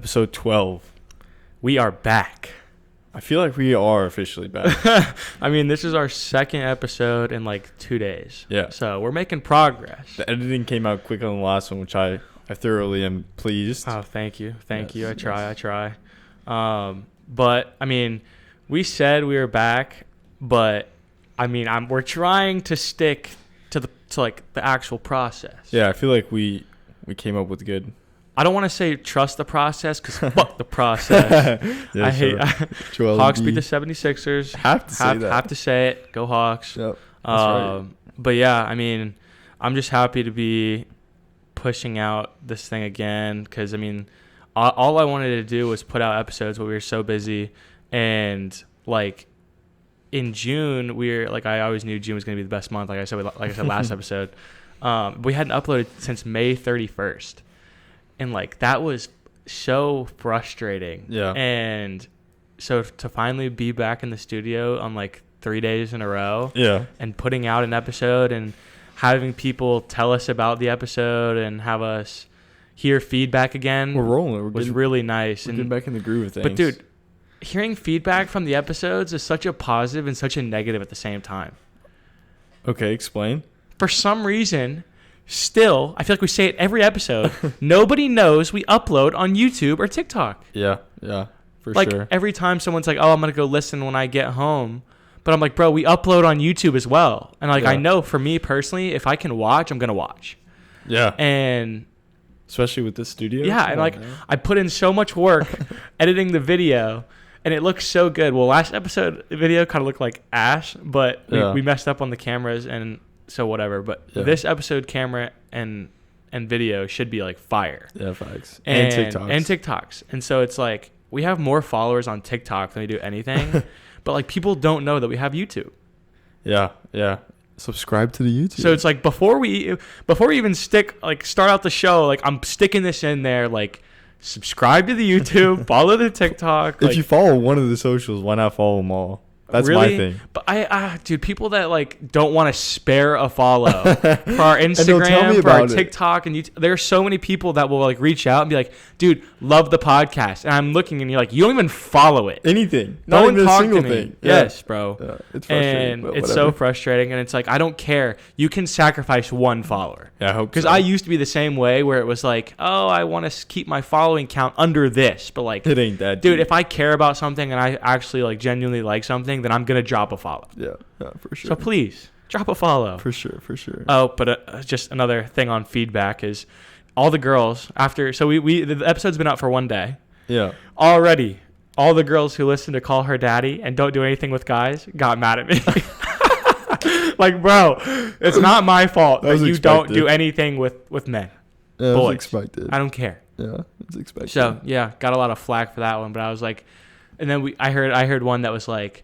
Episode 12. We are back. I feel like we are officially back. I mean, this is our second episode in like 2 days. Yeah. So we're making progress. The editing came out quick on the last one, which I thoroughly am pleased. Oh, thank you. Thank you. I try. But, I mean, we said we were back, but, I mean, we're trying to stick to the actual process. Yeah, I feel like we came up with good. I don't want to say trust the process because fuck the process. Yeah, I hate Joel Hawks Embiid. beat the 76ers. Have to say that. Have to say it. Go Hawks. Yep. That's right. But yeah, I mean, I'm just happy to be pushing out this thing again because, I mean, all I wanted to do was put out episodes, but we were so busy. And, like, in June, I always knew June was going to be the best month, like I said last episode. We hadn't uploaded since May 31st. And, like, that was so frustrating. Yeah. And so to finally be back in the studio on, like, 3 days in a row. Yeah. And putting out an episode and having people tell us about the episode and have us hear feedback again. We're rolling. Was really nice. We're getting back in the groove of things. But, dude, hearing feedback from the episodes is such a positive and such a negative at the same time. Okay, explain. For some reason, still, I feel like we say it every episode, nobody knows we upload on YouTube or TikTok. Yeah, for like, sure. every time someone's like, oh, I'm going to go listen when I get home. But I'm like, bro, we upload on YouTube as well. And, like, Yeah. I know for me personally, if I can watch, I'm going to watch. Yeah. And especially with this studio. yeah, and, like, I put in so much work editing the video, and it looks so good. Well, last episode, the video kind of looked like ash, but we messed up on the cameras, and so whatever. But this episode, camera and video should be, like, fire. Yeah, facts. And TikToks. And TikToks. And so it's like, we have more followers on TikTok than we do anything, but, like, people don't know that we have YouTube. Yeah. Subscribe to the YouTube. So it's like before we even start out the show, like, I'm sticking this in there, like, subscribe to the YouTube, follow the TikTok. If you follow one of the socials, why not follow them all? That's really? my thing. But dude, people that, like, don't want to spare a follow for our they'll tell me Instagram, for our about it. TikTok, and YouTube. There are so many people that will, like, reach out and be like, dude, love the podcast. And I'm looking, and you're like, you don't even follow it. Anything. No Not one even a talk single to me. thing. Yes, bro. Yeah, it's frustrating. And but it's whatever. so frustrating. And it's like, I don't care. You can sacrifice one follower. Yeah, I hope Because so. I used to be the same way where it was like, oh, I want to keep my following count under this. But, like, It ain't that dude, deep. if I care about something and I actually, like, genuinely like something, then I'm going to drop a follow. Yeah, for sure. So please, drop a follow. For sure. Oh, but just another thing on feedback is all the girls after. So the episode's been out for 1 day. Yeah. Already, all the girls who listen to Call Her Daddy and don't do anything with guys got mad at me. Like, bro, it's not my fault that you don't do anything with men. Yeah, Boys. it's expected. I don't care. Yeah, it's expected. So yeah, got a lot of flack for that one, but I was like, and then I heard one that was like,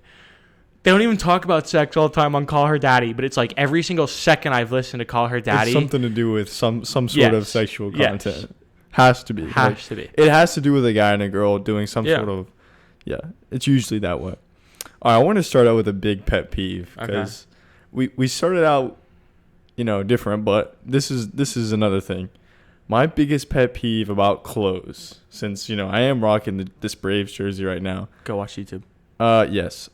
they don't even talk about sex all the time on Call Her Daddy, but it's like every single second I've listened to Call Her Daddy, it's something to do with some sort Yes. of sexual Yes. content. Has to be. It has to do with a guy and a girl doing some sort of. Yeah, it's usually that way. All right, I want to start out with a big pet peeve because we started out, different, but this is another thing. My biggest pet peeve about clothes, since I am rocking this Braves jersey right now. Go watch YouTube. Yes.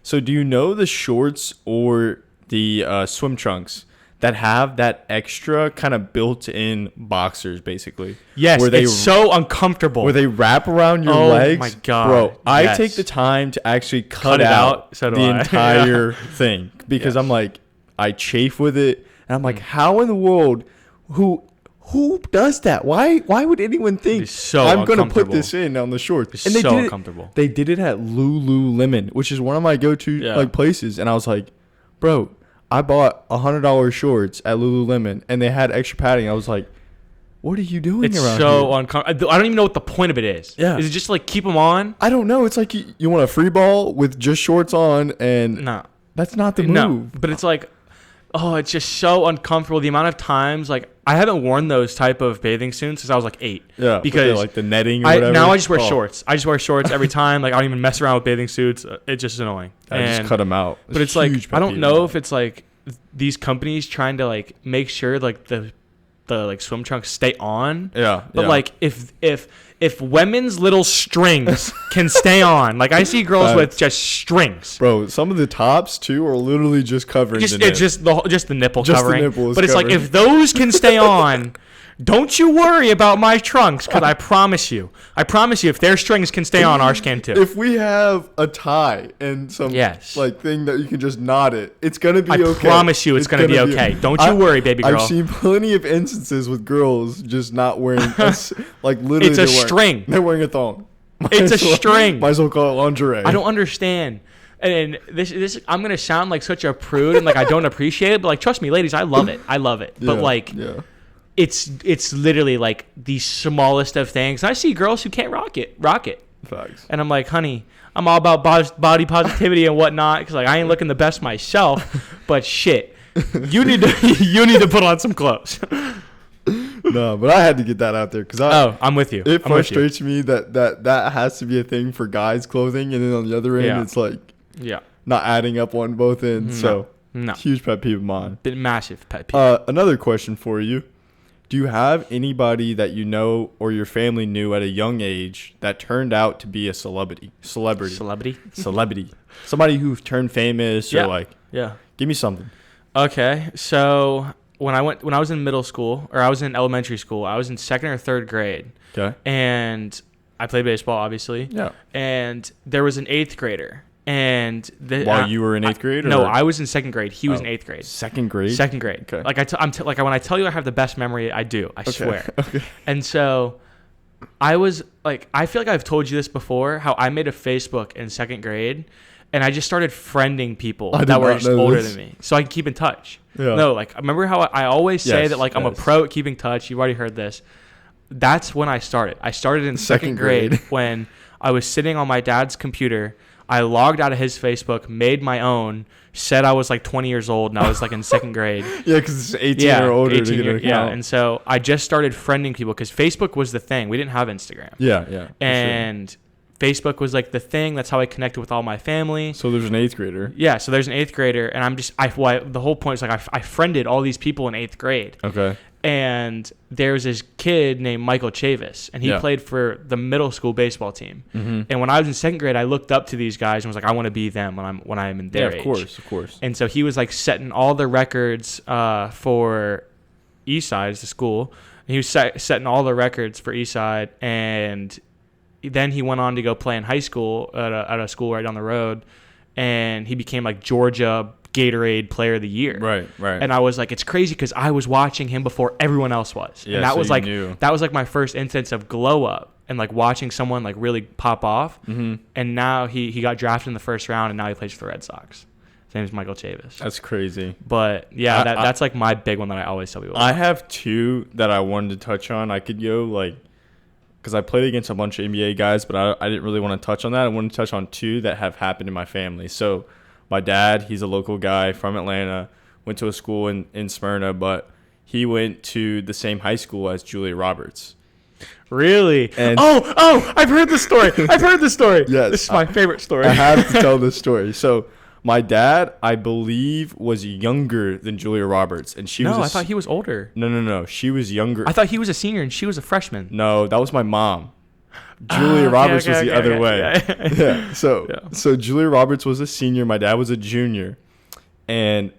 So do you know the shorts or the swim trunks that have that extra kind of built-in boxers, basically? Yes, where it's so uncomfortable. Where they wrap around your legs. Oh my God. Bro, I Yes. take the time to actually cut it out out. So do the I. entire thing because Yes. I'm like, I chafe with it. And I'm like, how in the world, who does that? Why would anyone think It's so I'm going to put uncomfortable. this in on the shorts? It's And they so did it- uncomfortable. They did it at Lululemon, which is one of my go-to places. And I was like, bro, I bought $100 shorts at Lululemon and they had extra padding. I was like, what are you doing It's around so here? uncomfortable. I don't even know what the point of it is. Yeah. Is it just to, like, keep them on? I don't know. It's like you want a free ball with just shorts on, and No. that's not the move. No. But it's like, oh, it's just so uncomfortable. The amount of times, like, I haven't worn those type of bathing suits since I was like 8. Yeah, Because like the netting or whatever. now I just wear Oh, shorts. I just wear shorts every time. Like, I don't even mess around with bathing suits. It's just annoying. I just cut them out. But it's like, huge I pet don't peeve. know if it's like these companies trying to, like, make sure, like, the like swim trunks stay on. Yeah. But like if women's little strings can stay on, like I see girls with just strings. Bro, some of the tops too are literally just covering the nip. Just the nipple covering. The nipple is but it's covered. like if those can stay on, don't you worry about my trunks, because I promise you, if their strings can stay on, ours can too. If we have a tie and some like thing that you can just knot it, it's gonna be okay. I promise you, it's gonna be okay. Don't you worry, baby girl. I've seen plenty of instances with girls just not wearing like literally. It's a string. They're wearing a thong. It's a string. Might as well call it lingerie. I don't understand. And this I'm gonna sound like such a prude and like I don't appreciate it, but like trust me, ladies, I love it. But like. Yeah. It's literally like the smallest of things. I see girls who can't rock it. Facts. And I'm like, honey, I'm all about body positivity and whatnot, because like I ain't looking the best myself. But shit, you need to put on some clothes. No, but I had to get that out there because I'm with you. It frustrates me that has to be a thing for guys' clothing, and then on the other end, it's like not adding up on both ends. So huge pet peeve of mine. Massive pet peeve. Another question for you. Do you have anybody that you know or your family knew at a young age that turned out to be a celebrity? Somebody who turned famous or like. Yeah. Give me something. Okay. So when I was in middle school, or I was in elementary school, I was in 2nd or 3rd grade. Okay. And I played baseball, obviously. Yeah. And there was an 8th grader. And while you were in 8th grade? No, I was in 2nd grade. He was in 8th grade. 2nd grade? 2nd grade. Okay. Like like when I tell you I have the best memory, I do. I swear. Okay. And so I was like, I feel like I've told you this before, how I made a Facebook in 2nd grade, and I just started friending people that were just older than me, so I can keep in touch. Yeah. No, like remember how I always say that like I'm a pro at keeping touch. You've already heard this. That's when I started. I started in 2nd grade when I was sitting on my dad's computer. I logged out of his Facebook, made my own, said I was like 20 years old, and I was like in 2nd grade. Yeah, because it's 18 or older to get an account. Yeah, and so I just started friending people because Facebook was the thing. We didn't have Instagram. Yeah. And Facebook was like the thing. That's how I connected with all my family. So there's an 8th grader. Yeah, so there's an 8th grader, and the whole point is like I friended all these people in 8th grade. Okay. And there's this kid named Michael Chavis, and he played for the middle school baseball team. Mm-hmm. And when I was in 2nd grade, I looked up to these guys and was like, I want to be them when I'm in their age. Of course. And so he was like setting all the records for Eastside, the school. And he was setting all the records for Eastside, and then he went on to go play in high school at a school right down the road, and he became like Georgia Gatorade Player of the Year. Right. And I was like, it's crazy because I was watching him before everyone else was. Yeah, and that so was like knew. That was like my first instance of glow up and like watching someone like really pop off. Mm-hmm. And now he got drafted in the 1st round, and now he plays for the Red Sox. His name is Michael Chavis. That's crazy. But yeah, that's like my big one that I always tell people about. I have 2 that I wanted to touch on. I could go like, because I played against a bunch of NBA guys, but I didn't really want to touch on that. I wanted to touch on 2 that have happened in my family. So my dad, he's a local guy from Atlanta, went to a school in Smyrna, but he went to the same high school as Julia Roberts. Really? And I've heard the story. Yes. This is my favorite story. I have to tell this story. So my dad, I believe, was younger than Julia Roberts, and I thought he was older. No. She was younger. I thought he was a senior and she was a freshman. No, that was my mom. Julia Roberts was the other way. Yeah. So Julia Roberts was a senior. My dad was a junior. And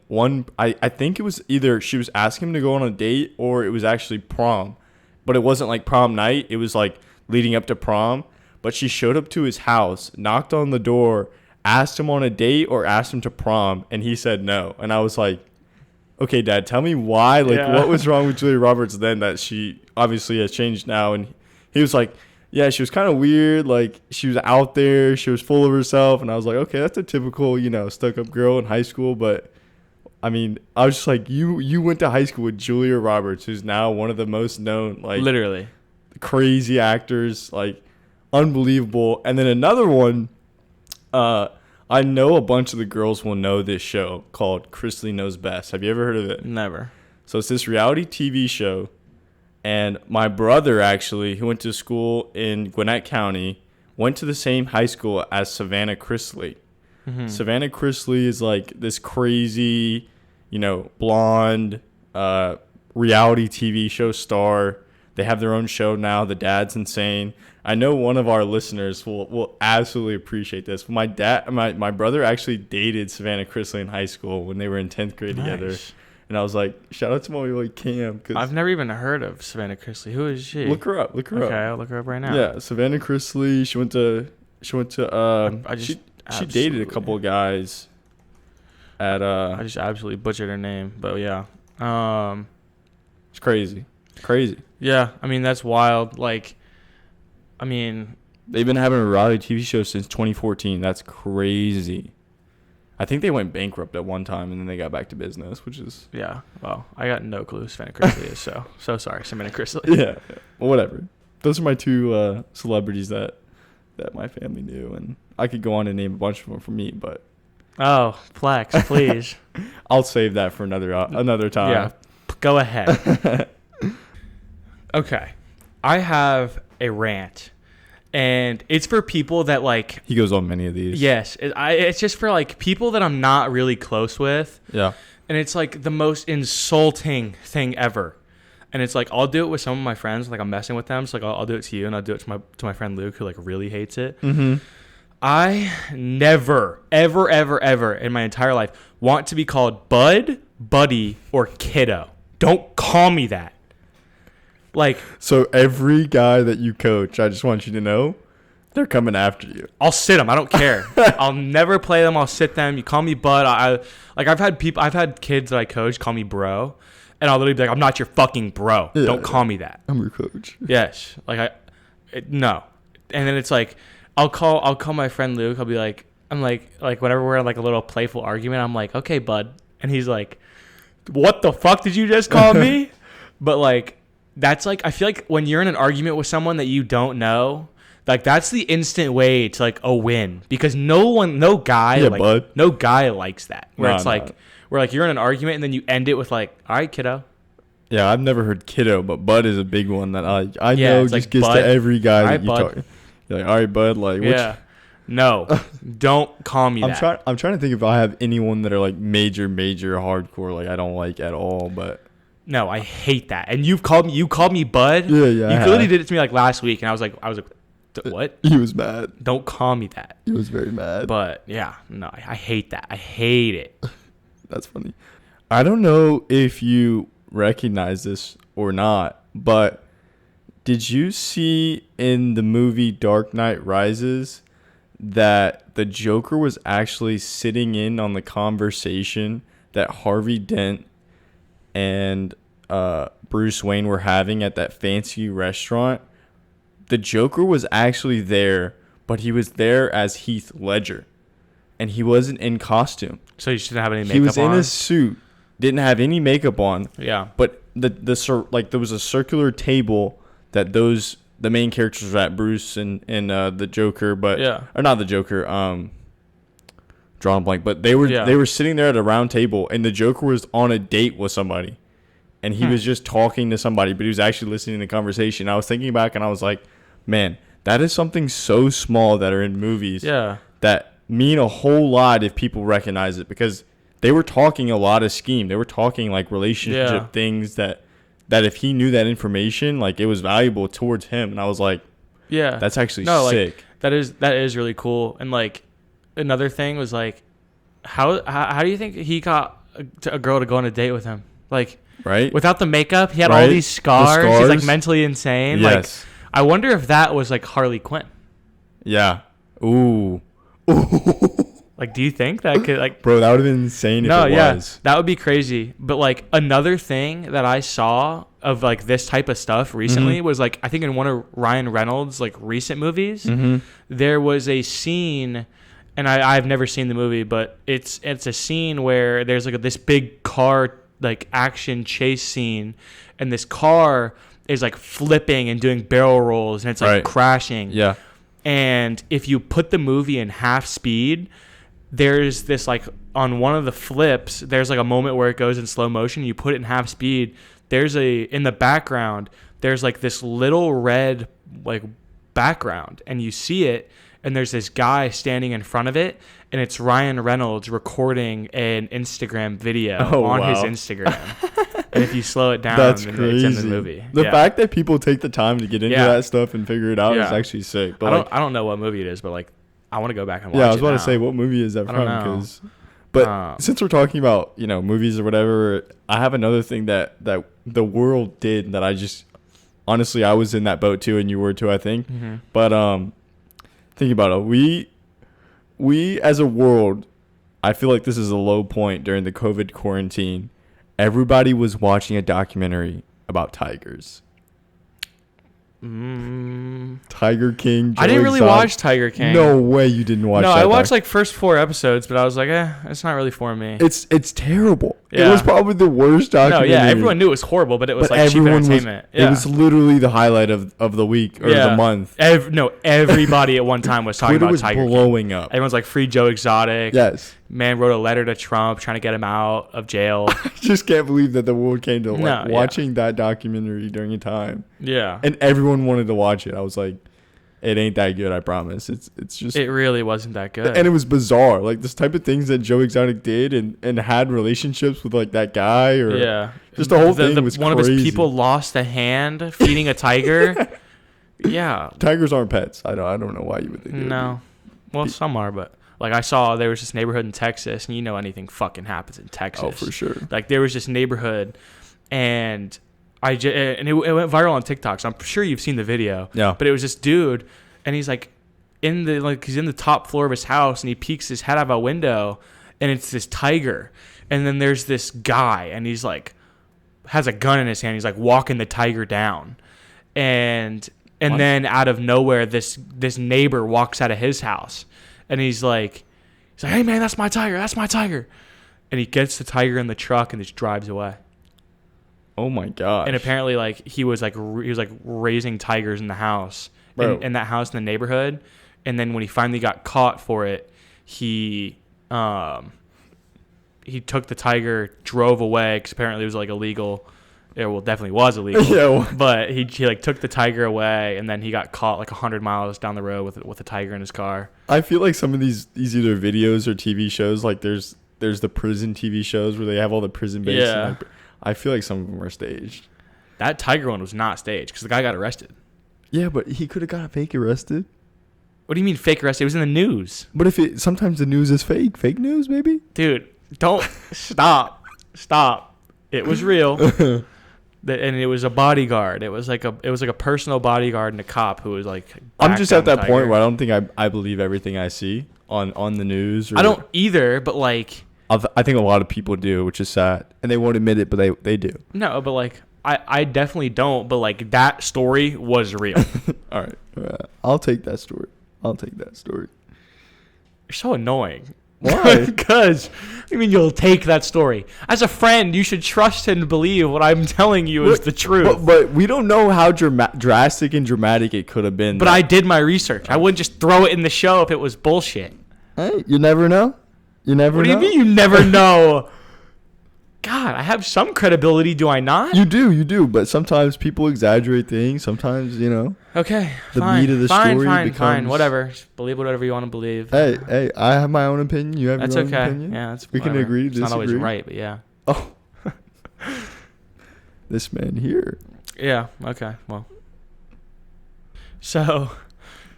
I think it was either she was asking him to go on a date or it was actually prom. But it wasn't like prom night. It was like leading up to prom. But she showed up to his house, knocked on the door, asked him on a date or asked him to prom. And he said no. And I was like, okay, Dad, tell me why. What was wrong with Julia Roberts then that she obviously has changed now? And he was like, yeah, she was kind of weird. Like, she was out there. She was full of herself. And I was like, okay, that's a typical, stuck-up girl in high school. But, I mean, I was just like, you went to high school with Julia Roberts, who's now one of the most known, like, literally crazy actors, like, unbelievable. And then another one, I know a bunch of the girls will know this show called Chrisley Knows Best. Have you ever heard of it? Never. So it's this reality TV show. And my brother, actually, who went to school in Gwinnett County, went to the same high school as Savannah Chrisley. Mm-hmm. Savannah Chrisley is like this crazy, blonde, reality TV show star. They have their own show now. The dad's insane. I know one of our listeners will absolutely appreciate this. My brother actually dated Savannah Chrisley in high school when they were in 10th grade together. And I was like, shout out to my boy Cam. I've never even heard of Savannah Chrisley. Who is she? Look her up. Okay, I'll look her up right now. Yeah, Savannah Chrisley. She dated a couple of guys at I just absolutely butchered her name, but yeah. It's crazy. Yeah, I mean, that's wild. Like, I mean, they've been having a reality TV show since 2014. That's crazy. I think they went bankrupt at one time and then they got back to business, which is... Yeah, well, I got no clue who Savannah Chrisley is, so sorry, Savannah Chrisley. Yeah, well, whatever. Those are my two celebrities that my family knew, and I could go on and name a bunch of them for me, but... Oh, flex, please. I'll save that for another time. Yeah, go ahead. Okay, I have a rant. And it's for people that, like... He goes on many of these. Yes. It's just for, like, people that I'm not really close with. Yeah. And it's, like, the most insulting thing ever. And it's, like, I'll do it with some of my friends. Like, I'm messing with them. So, like, I'll do it to you. And I'll do it to my friend Luke, who, like, really hates it. Mm-hmm. I never, ever, ever, ever in my entire life want to be called bud, buddy, or kiddo. Don't call me that. Like, so every guy that you coach, I just want you to know, they're coming after you. I'll sit them. I don't care. I'll never play them. I'll sit them. You call me bud. I've had kids that I coach call me bro, and I'll literally be like, I'm not your fucking bro. Yeah, don't call me that. I'm your coach. Yes. Like no. And then it's like, I'll call my friend Luke. I'll be like, I'm like whenever we're in like a little playful argument, I'm like, okay, bud, and he's like, what the fuck did you just call me? But like. That's like, I feel like when you're in an argument with someone that you don't know, like that's the instant way to like a win, because no guy likes that. Where it's like, where like you're in an argument and then you end it with like, all right, kiddo. Yeah, I've never heard kiddo, but bud is a big one that I know just like, gets bud, to every guy that you bud. talk. You're like, all right, bud. Like, yeah. No, don't call me that. I'm trying to think if I have anyone that are like major hardcore, like I don't like at all, but. No, I hate that. And you called me bud. Yeah. You clearly did it to me like last week, and I was like, what? He was mad. Don't call me that. He was very mad. But yeah, no, I hate that. I hate it. That's funny. I don't know if you recognize this or not, but did you see in the movie Dark Knight Rises that the Joker was actually sitting in on the conversation that Harvey Dent and Bruce Wayne were having at that fancy restaurant? The Joker was actually there, but he was there as Heath Ledger, and he wasn't in costume. So you shouldn't have any makeup on? He was in a suit, didn't have any makeup on. Yeah. But there was a circular table that the main characters were at, Bruce and the Joker, but yeah. Or not the Joker, drawing blank, but they were sitting there at a round table, and the Joker was on a date with somebody, and he was just talking to somebody, but he was actually listening to the conversation. I was thinking back, and I was like, man, that is something so small that are in movies that mean a whole lot if people recognize it, because they were talking a lot of scheme. They were talking like relationship things that if he knew that information, like it was valuable towards him. And I was like, yeah, that's actually sick. Like, that is really cool. And like, another thing was like, how do you think he got a girl to go on a date with him? Like, right? Without the makake, he had all these scars. He's like mentally insane. Yes. Like, I wonder if that was like Harley Quinn. Yeah. Ooh. Like, do you think that could like? Bro, that would have been insane if it was. That would be crazy. But like another thing that I saw of like this type of stuff recently was like, I think in one of Ryan Reynolds' like recent movies, there was a scene. And I've never seen the movie, but it's a scene where there's like this big car like action chase scene, and this car is like flipping and doing barrel rolls, and it's like crashing. Yeah. And if you put the movie in half speed, there's this like on one of the flips, there's like a moment where it goes in slow motion. You put it in half speed. In the background, there's like this little red like background, and you see it. And there's this guy standing in front of it, and it's Ryan Reynolds recording an Instagram video on his Instagram. And if you slow it down, that's then crazy. it's in the movie. The fact that people take the time to get into Yeah. that stuff and figure it out Yeah. is actually sick. But I don't know what movie it is, but like I want to go back and watch it. yeah, I was about now. to say, what movie is that I from? don't know. But since we're talking about, you know, movies or whatever, I have another thing that the world did that I just honestly I was in that boat too, and you were too, I think. Mm-hmm. But think about it. We as a world, I feel like this is a low point during the COVID quarantine. Everybody was watching a documentary about tigers. Tiger King. I didn't really watch Tiger King. No way you didn't watch. No, that I watched like first 4 episodes, but I was like, it's not really for me. It's terrible. Yeah. It was probably the worst documentary. No, yeah, everyone knew it was horrible, but it was like cheap entertainment. It was literally the highlight of the week or the month. Everybody at one time was talking Twitter about was Tiger King. blowing up. Everyone's like, free Joe Exotic. Yes. Man wrote a letter to Trump trying to get him out of jail. I just can't believe that the world came to watching that documentary during a time. Yeah. And everyone wanted to watch it. I was like, it ain't that good, I promise. It's just. It really wasn't that good. And it was bizarre. Like this type of things that Joe Exotic did and had relationships with like that guy or just the whole thing was one crazy. Of his people lost a hand feeding a tiger. Yeah. Tigers aren't pets. I don't know why you would think they would No. Well, some are, but like I saw there was this neighborhood in Texas, and you know anything fucking happens in Texas. Oh, for sure. Like there was this neighborhood, and it went viral on TikTok. So I'm sure you've seen the video. Yeah. But it was this dude, and he's like he's in the top floor of his house, and he peeks his head out of a window, and it's this tiger, and then there's this guy, and he's like has a gun in his hand. He's like walking the tiger down, and then out of nowhere, this neighbor walks out of his house. And he's like, hey man, that's my tiger. That's my tiger. And he gets the tiger in the truck and just drives away. Oh my god! And apparently, like he was raising tigers in the house, in that house in the neighborhood. And then when he finally got caught for it, he took the tiger, drove away because apparently it was like illegal. Definitely was illegal. Yeah. But he like took the tiger away, and then he got caught like 100 miles down the road with a tiger in his car. I feel like some of these either videos or TV shows, like there's the prison TV shows where they have all the prison base. Yeah. And I feel like some of them are staged. That tiger one was not staged because the guy got arrested. Yeah, but he could have got fake arrested. What do you mean fake arrested? It was in the news. But sometimes the news is fake news, maybe. Dude, don't stop. It was real. And it was a bodyguard. It was like a personal bodyguard and a cop who was like. I'm just at that point where I don't think I believe everything I see on the news. I don't either, but like. I think a lot of people do, which is sad, and they won't admit it, but they do. No, but like I definitely don't. But like that story was real. All right, I'll take that story. You're so annoying. Why? Because, you'll take that story. As a friend, you should trust and believe what I'm telling you is the truth. But we don't know how drastic and dramatic it could have been. But I did my research. I wouldn't just throw it in the show if it was bullshit. Hey, you never know. What do you mean you never know? God, I have some credibility, do I not? You do. But sometimes people exaggerate things. Sometimes, Okay, the meat of the story becomes... Fine, whatever. Just believe whatever you want to believe. Hey, I have my own opinion. You have your own opinion. Yeah, we can agree to disagree. It's not always right, but yeah. Oh. This man here. Yeah, okay, well. So,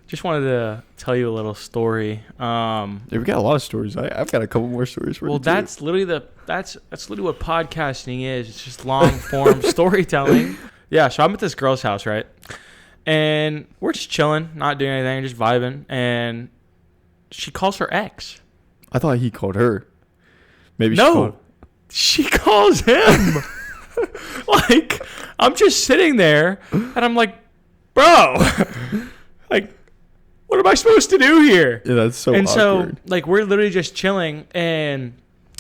just wanted to tell you a little story. Yeah, we got a lot of stories. I've got a couple more stories for you. Well, that's literally that's literally what podcasting is. It's just long form storytelling. Yeah, so I'm at this girl's house, right? And we're just chilling, not doing anything, just vibing. And she calls her ex. I thought he called her. Maybe she calls him. Like, I'm just sitting there, and I'm like, bro, like, what am I supposed to do here? Yeah, that's so awkward. And so, like, we're literally just chilling, and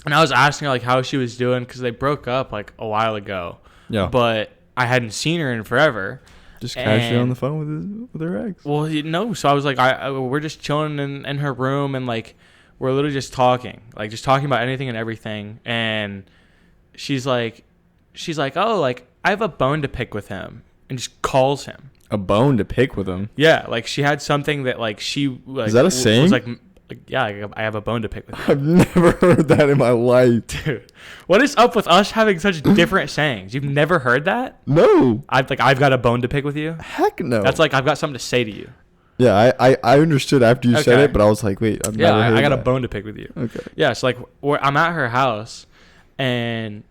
I was asking her, like, how she was doing, because they broke up, like, a while ago. Yeah. But I hadn't seen her in forever. Just casually on the phone with her ex. Well, no. So I was like, we're just chilling in her room, and, like, we're literally just talking about anything and everything. And she's like, oh, like, I have a bone to pick with him, and just calls him. A bone to pick with him? Yeah, like, she had something that, like, she, like, is that a saying? Was like, Like, yeah, I have a bone to pick with you. I've never heard that in my life. Dude, what is up with us having such different sayings? You've never heard that? No. I've got a bone to pick with you? Heck no. That's like, I've got something to say to you. Yeah, I understood after you said it, but I was like, wait, I've never heard I got that. a bone to pick with you. Okay. Yeah, so like, I'm at her house, and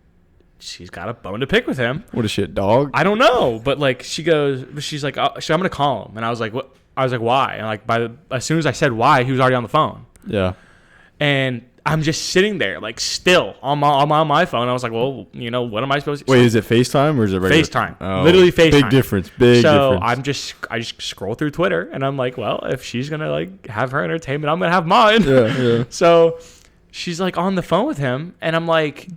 she's got a bone to pick with him. What a shit, dog. I don't know, but like, she's like, oh, I'm gonna call him, and I was like, what? I was like, why? And like, as soon as I said why, he was already on the phone. Yeah. And I'm just sitting there, like, still on my phone. I was like, well, what am I supposed to? Wait, is it FaceTime or is it regular? FaceTime. Oh, Literally FaceTime. Big difference. Big so difference. I just scroll through Twitter, and I'm like, well, if she's gonna like have her entertainment, I'm gonna have mine. Yeah. So she's like on the phone with him, and I'm like,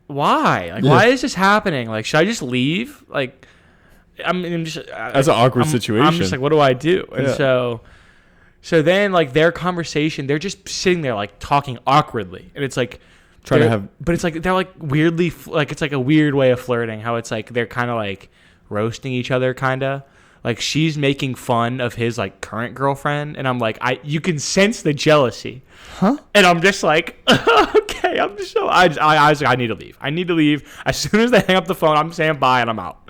why? Like, why is this happening? Like, should I just leave? Like, I'm just. That's an awkward situation. I'm just like, what do I do? And so then, like, their conversation, they're just sitting there, like, talking awkwardly. And it's, like... But it's, like, they're, like, weirdly... Like, it's, like, a weird way of flirting. How it's, like, they're kind of, like, roasting each other, kind of. Like, she's making fun of his, like, current girlfriend. And I'm, like... You can sense the jealousy. Huh? And I'm just, like... Okay, I'm just so... I was like, I need to leave. I need to leave. As soon as they hang up the phone, I'm saying bye and I'm out.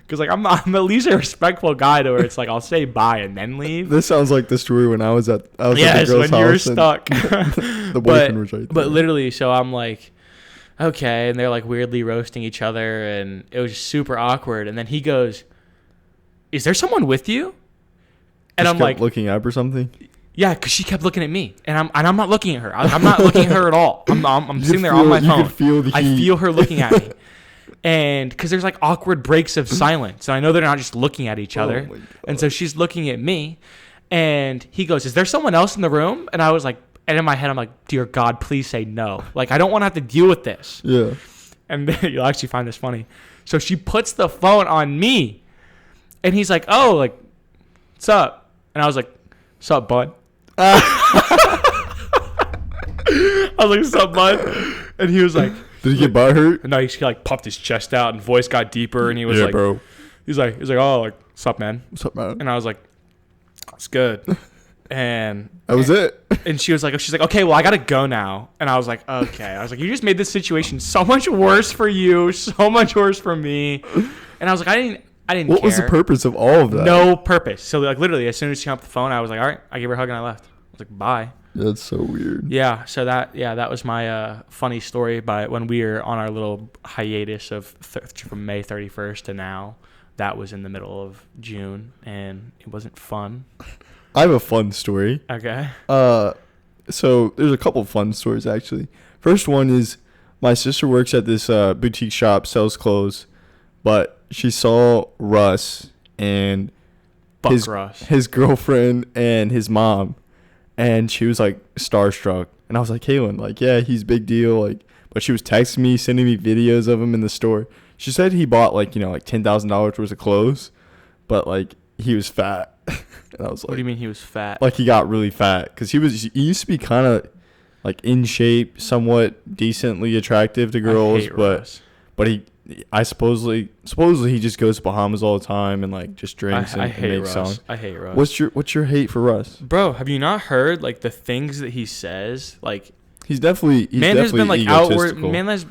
Because, like, I'm at least a respectful guy to where it's like, I'll say bye and then leave. This sounds like the story when I was at the girl's when house. You were stuck. The boyfriend was right there. But literally, so I'm like, okay. And they're, like, weirdly roasting each other. And it was super awkward. And then he goes, is there someone with you? And I'm like, looking up or something? Yeah, because she kept looking at me. And I'm not looking at her. I'm not looking at her at all. I'm sitting there on my phone. You can feel the heat. I feel her looking at me. And because there's like awkward breaks of silence. And I know they're not just looking at each other. And so she's looking at me. And he goes, is there someone else in the room? And I was like, and in my head, I'm like, dear God, please say no. Like, I don't want to have to deal with this. Yeah. And then you'll actually find this funny. So she puts the phone on me. And he's like, oh, like, what's up? And I was like, what's up, bud? I was like, what's up, bud? And he was like, did he get butthurt? No, he like puffed his chest out and voice got deeper, and he was like, bro. He's like, oh, like, what's up, man? What's up, man? And I was like, it's good. And that was it. And she's like, okay, well, I gotta go now. And I was like, okay. I was like, you just made this situation so much worse for you, so much worse for me. And I was like, I didn't What care. was the purpose of all of that? No purpose. So like literally, as soon as she hung up the phone, I was like, all right. I gave her a hug and I left. I was like, bye. That's so weird. Yeah. So that was my funny story. By when we were on our little hiatus of from May 31st to now, that was in the middle of June, and it wasn't fun. I have a fun story. Okay. So there's a couple of fun stories actually. First one is my sister works at this boutique shop, sells clothes, but she saw Russ and his girlfriend and his mom, and she was like starstruck. And I was like, Kaylin, like, yeah, he's big deal. Like, but she was texting me, sending me videos of him in the store. She said he bought like $10,000 worth of clothes, but like he was fat. And I was like, what do you mean he was fat? Like he got really fat because he used to be kind of like in shape, somewhat decently attractive to girls, but I supposedly he just goes to Bahamas all the time and like just drinks and makes songs. I hate Russ. What's your hate for Russ? Bro, have you not heard like the things that he says? Like he's definitely has been like outward man has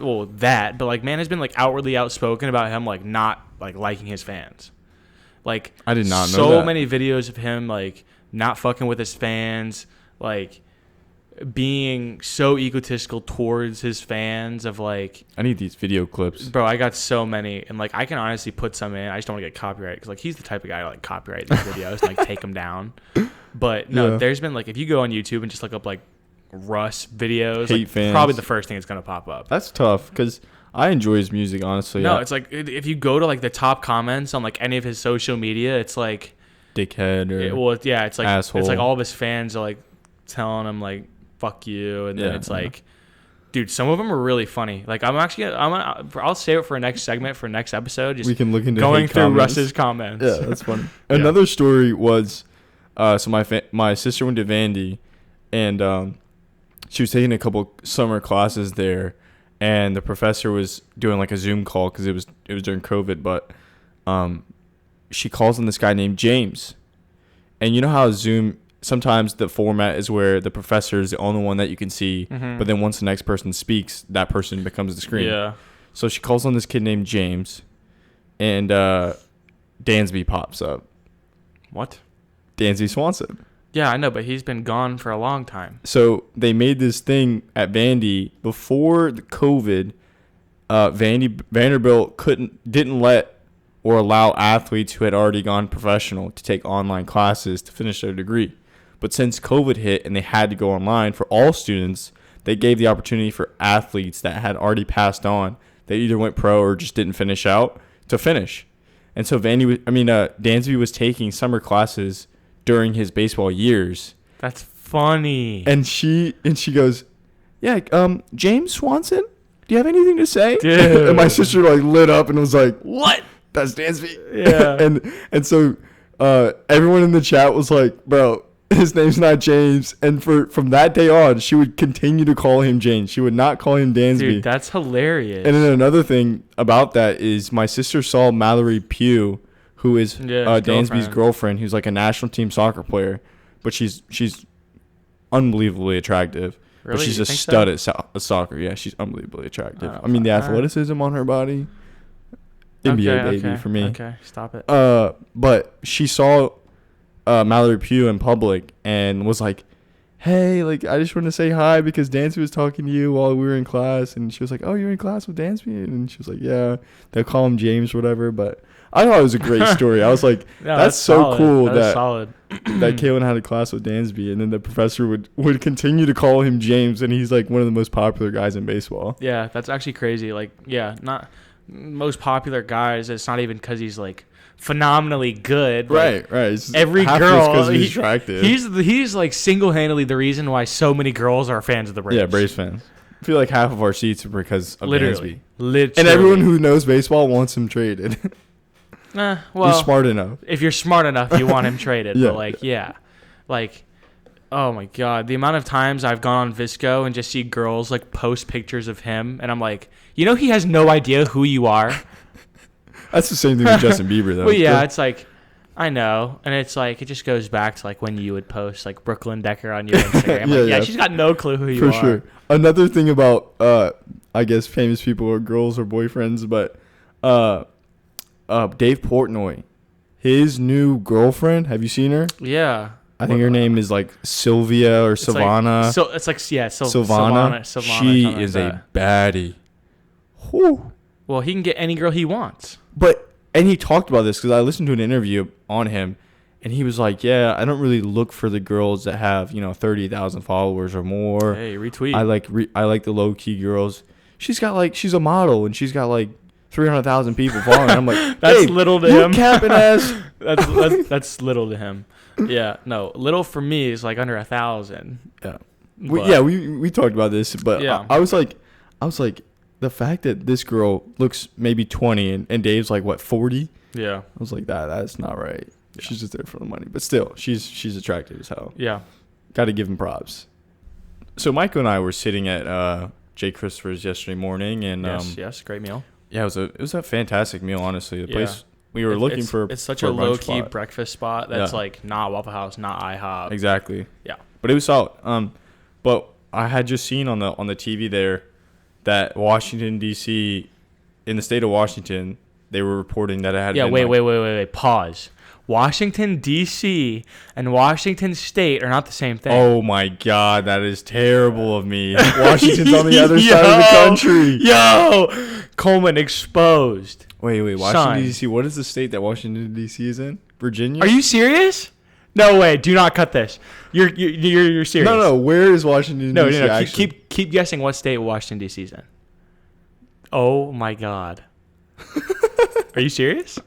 been like outwardly outspoken about him like not like liking his fans. Like I did not know so that. many videos of him like not fucking with his fans, like being so egotistical towards his fans of like I need these video clips. Bro, I got so many, and like I can honestly put some in. I just don't want to get copyright because like he's the type of guy to like copyright these videos and like take them down. But no, there's been like if you go on YouTube and just look up like Russ videos, hate like, fans, probably the first thing that's gonna pop up. That's tough because I enjoy his music, honestly. No, it's like if you go to like the top comments on like any of his social media, it's like dickhead or it's like asshole. It's like all of his fans are like telling him like fuck you, and then it's like, dude, some of them are really funny. Like I'll save it for a next segment for next episode. Just we can look into going through comments. Russ's comments. Yeah, that's funny. Another story was, so my sister went to Vandy, and she was taking a couple summer classes there, and the professor was doing like a Zoom call because it was during COVID, but she calls on this guy named James, and you know how Zoom sometimes the format is where the professor is the only one that you can see, but then once the next person speaks, that person becomes the screen. Yeah. So she calls on this kid named James, and Dansby pops up. What? Dansby Swanson. Yeah, I know, but he's been gone for a long time. So they made this thing at Vandy before the COVID. Vanderbilt didn't let or allow athletes who had already gone professional to take online classes to finish their degree. But since COVID hit and they had to go online for all students, they gave the opportunity for athletes that had already passed on, that either went pro or just didn't finish out, to finish. And so Dansby was taking summer classes during his baseball years. That's funny. And she goes, yeah, James Swanson, do you have anything to say? Dude. And my sister lit up and was like, what? That's Dansby. Yeah. and so everyone in the chat was like, bro, his name's not James. And from that day on, she would continue to call him James. She would not call him Dansby. Dude, that's hilarious. And then another thing about that is my sister saw Mallory Pugh, who is Dansby's girlfriend, who's like a national team soccer player, but she's unbelievably attractive. Really? But she's a stud at soccer. Yeah, she's unbelievably attractive. The athleticism on her body, NBA baby for me. Okay, stop it. But she saw Mallory Pugh in public and was like, hey, I just want to say hi because Dansby was talking to you while we were in class. And she was like, oh, you're in class with Dansby? And she was like, yeah. They'll call him James or whatever. But I thought it was a great story. I was like, that's so solid. Cool that Kaylin had a class with Dansby. And then the professor would continue to call him James. And he's like one of the most popular guys in baseball. Yeah, that's actually crazy. Not most popular guys. It's not even because he's phenomenally good. Right. Every girl, he's attractive. He's single-handedly the reason why so many girls are fans of the Braves. Yeah, Braves fans. I feel like half of our seats are because of Dansby. Literally. And everyone who knows baseball wants him traded. Well, you're smart enough. If you're smart enough, you want him traded. Yeah. But oh my God, the amount of times I've gone on Visco and just see girls post pictures of him, and I'm like, he has no idea who you are. That's the same thing with Justin Bieber, though. Well, yeah, it's I know, and it's it just goes back to when you would post Brooklyn Decker on your Instagram. Yeah, she's got no clue who you are. For sure. Another thing about I guess famous people or girls or boyfriends, but Dave Portnoy, his new girlfriend. Have you seen her? Yeah. I think her name is Sylvia or Savannah. Savannah. She is a baddie. Whew. Well, he can get any girl he wants. And he talked about this because I listened to an interview on him, and he was like, yeah, I don't really look for the girls that have 30,000 followers or more. Hey, retweet. I like the low key girls. She's got she's a model and she's got 300,000 people following. I'm like, that's little to him. Capping ass. That's little to him. Yeah, no, little for me is under 1,000. Yeah, we talked about this, but yeah. I was like, the fact that this girl looks maybe 20 and Dave's 40? Yeah, I was like, that's not right. Yeah. She's just there for the money, but still, she's attractive as hell. Yeah, got to give him props. So Michael and I were sitting at Jay Christopher's yesterday morning, and yes, great meal. Yeah, it was a fantastic meal. Honestly, the place we were looking for. It's such a low key breakfast spot that's not Waffle House, not IHOP. Exactly. Yeah, but it was solid. But I had just seen on the TV there that Washington D.C. in the state of Washington, they were reporting that it had. Yeah, wait. Pause. Washington, D.C. and Washington State are not the same thing. Oh, my God. That is terrible of me. Washington's on the other side of the country. Yo! Coleman exposed. Wait. Washington, D.C. What is the state that Washington, D.C. is in? Virginia? Are you serious? No way. Do not cut this. You're serious. No. Where is Washington, D.C. No. Keep guessing what state Washington, D.C. is in. Oh, my God. Are you serious?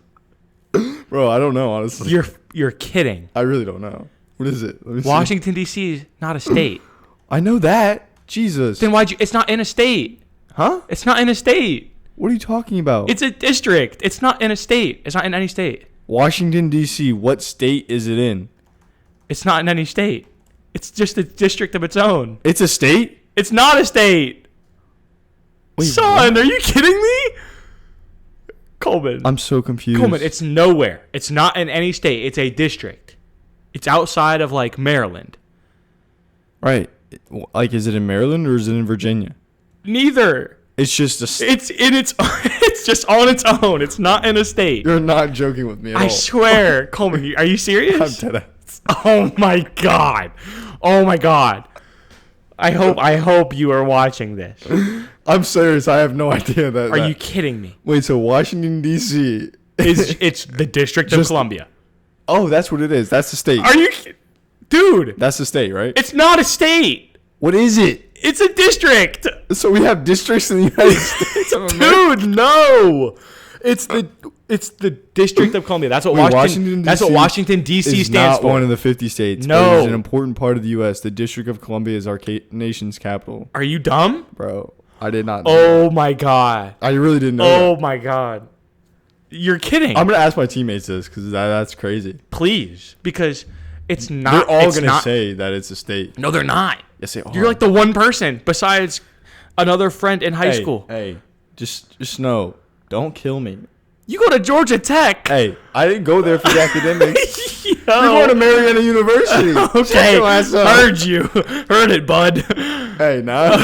Bro, I don't know, honestly. You're kidding. I really don't know. What is it? Let me Washington, D.C. is not a state. I know that. Jesus. Then why'd you... It's not in a state. Huh? It's not in a state. What are you talking about? It's a district. It's not in a state. It's not in any state. Washington, D.C. What state is it in? It's not in any state. It's just a district of its own. It's a state? It's not a state. Wait, son, what? Are you kidding me? Coleman. I'm so confused. Coleman, it's nowhere. It's not in any state. It's a district. It's outside of like Maryland. Right. Like, is it in Maryland or is it in Virginia? Neither. It's just It's in its. It's just on its own. It's not in a state. You're not joking with me at all. I swear, Coleman. Are you serious? I'm dead ass. Oh my god. Oh my god. I hope you are watching this. I'm serious. I have no idea that. Are you kidding me? Wait, so Washington D.C. It's the District of Columbia. Oh, that's what it is. That's the state. Are you, dude? That's the state, right? It's not a state. What is it? It's a district. So we have districts in the United States of America. Dude, no. It's the District of Columbia. That's what Washington. That's what Washington D.C. stands for. Not one of the 50 states. No, it's an important part of the U.S. The District of Columbia is our nation's capital. Are you dumb, bro? I did not know. Oh my god. I really didn't know. Oh my god. You're kidding. I'm gonna ask my teammates this because that's crazy. Please, because it's not. They're all gonna say that it's a state. No, they're not. Yes, they are. You're like the one person besides another friend in high school. Hey, just know. Don't kill me. You go to Georgia Tech. Hey, I didn't go there for the academics. You're going to Marietta University. Okay, heard you. Heard it, bud. Hey, now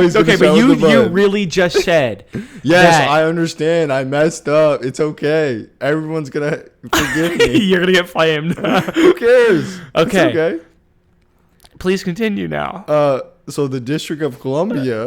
he's okay, but you really just said. Yes, I understand. I messed up. It's okay. Everyone's gonna forgive me. You're gonna get flamed. Who cares? Okay. It's okay. Please continue now. So the District of Columbia.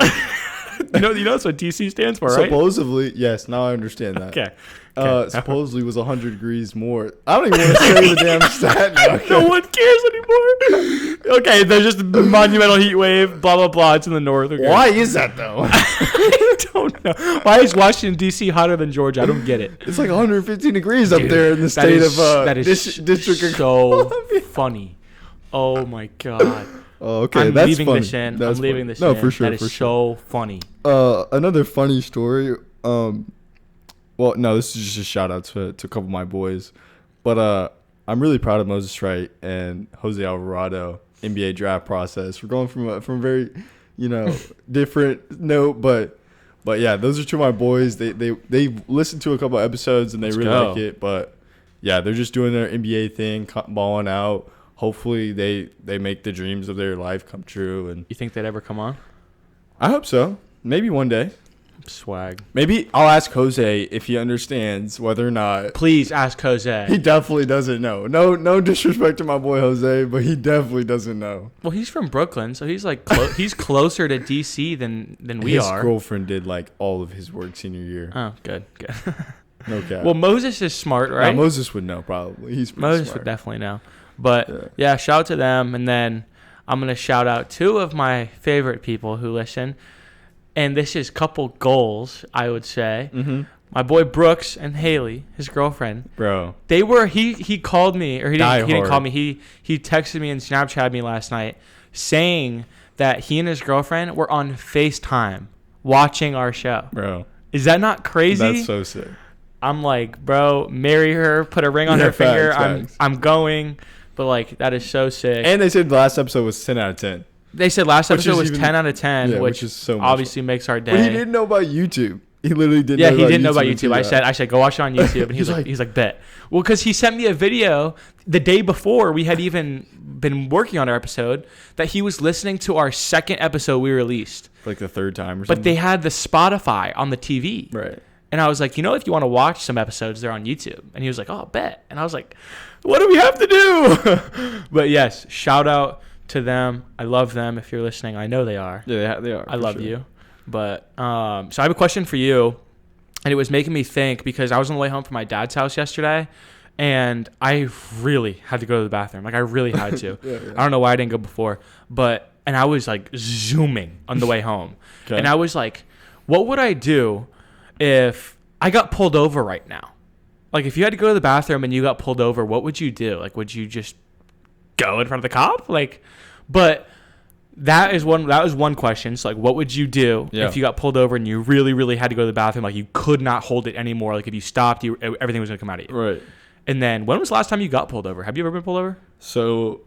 You know that's what DC stands for, right? Supposedly, yes. Now I understand that. Okay. Supposedly was 100 degrees more. I don't even want to say the damn stat now. Okay. No one cares anymore. Okay, there's just a monumental heat wave. Blah blah blah. It's in the north. Okay. Why is that though? I don't know. Why is Washington D.C. hotter than Georgia? I don't get it. It's like 115 degrees up there in the state of District of Columbia. Funny. Oh my god. Oh, okay, I'm that's leaving funny. this in. That's I'm leaving this in. in. No, for sure. That is so funny. Another funny story. Well, no, this is just a shout out to a couple of my boys, but I'm really proud of Moses Wright and Jose Alvarado NBA draft process. We're going from a very, different note, but yeah, those are two of my boys. They listened to a couple of episodes and they like it, but yeah, they're just doing their NBA thing, balling out. Hopefully they make the dreams of their life come true. And you think they'd ever come on? I hope so. Maybe one day. Swag. Maybe I'll ask Jose if he understands whether or not. Please ask Jose. He definitely doesn't know. No disrespect to my boy Jose, but he definitely doesn't know. Well, he's from Brooklyn, so he's like he's closer to DC than we are. His girlfriend did like all of his work senior year. Oh, good. No cap. Well, Moses is smart, right? No, Moses would know probably. He's Moses smart. would definitely know. But yeah, shout out to them, and then I'm gonna shout out two of my favorite people who listen. And this is couple goals, I would say. Mm-hmm. My boy Brooks and Haley, his girlfriend. Bro. They were, he called me, or he didn't call me. He texted me and Snapchatted me last night saying that he and his girlfriend were on FaceTime watching our show. Bro. Is that not crazy? That's so sick. I'm like, bro, marry her, put a ring on her finger. Facts. I'm going. But like, that is so sick. And they said the last episode was 10 out of 10. They said last episode was 10 out of 10, which is so obviously makes our day. But he didn't know about YouTube. He literally didn't know about YouTube. Yeah, he didn't know about YouTube. I said, go watch it on YouTube. And he's like, bet. Well, because he sent me a video the day before we had even been working on our episode that he was listening to our second episode we released. Like the third time or something. But they had the Spotify on the TV. Right. And I was like, if you want to watch some episodes, they're on YouTube. And he was like, oh, bet. And I was like, what do we have to do? But yes, shout out to them. I love them. If you're listening, I know they are. Yeah, they are. I love you. But so I have a question for you, and it was making me think because I was on the way home from my dad's house yesterday, and I really had to go to the bathroom. Like I really had to. Yeah. I don't know why I didn't go before, and I was like zooming on the way home, okay. And I was like, what would I do if I got pulled over right now? Like if you had to go to the bathroom and you got pulled over, what would you do? Like would you just go in front of the cop? But that was one question. So like what would you do if you got pulled over and you really, really had to go to the bathroom? Like you could not hold it anymore. Like if you stopped, everything was going to come out of you. Right. And then when was the last time you got pulled over? Have you ever been pulled over? So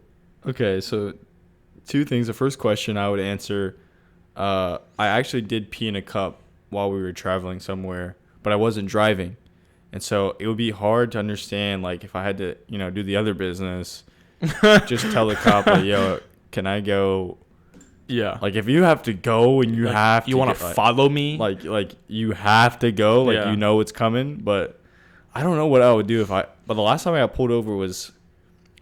two things. The first question I would answer, I actually did pee in a cup while we were traveling somewhere, but I wasn't driving. And so it would be hard to understand, like, if I had to, do the other business, just tell the cop, like, yo, can I go? Yeah. Like, if you have to go and you like, have to, you want to follow me? Like you have to go, like you know it's coming. But I don't know what I would do if But the last time I got pulled over was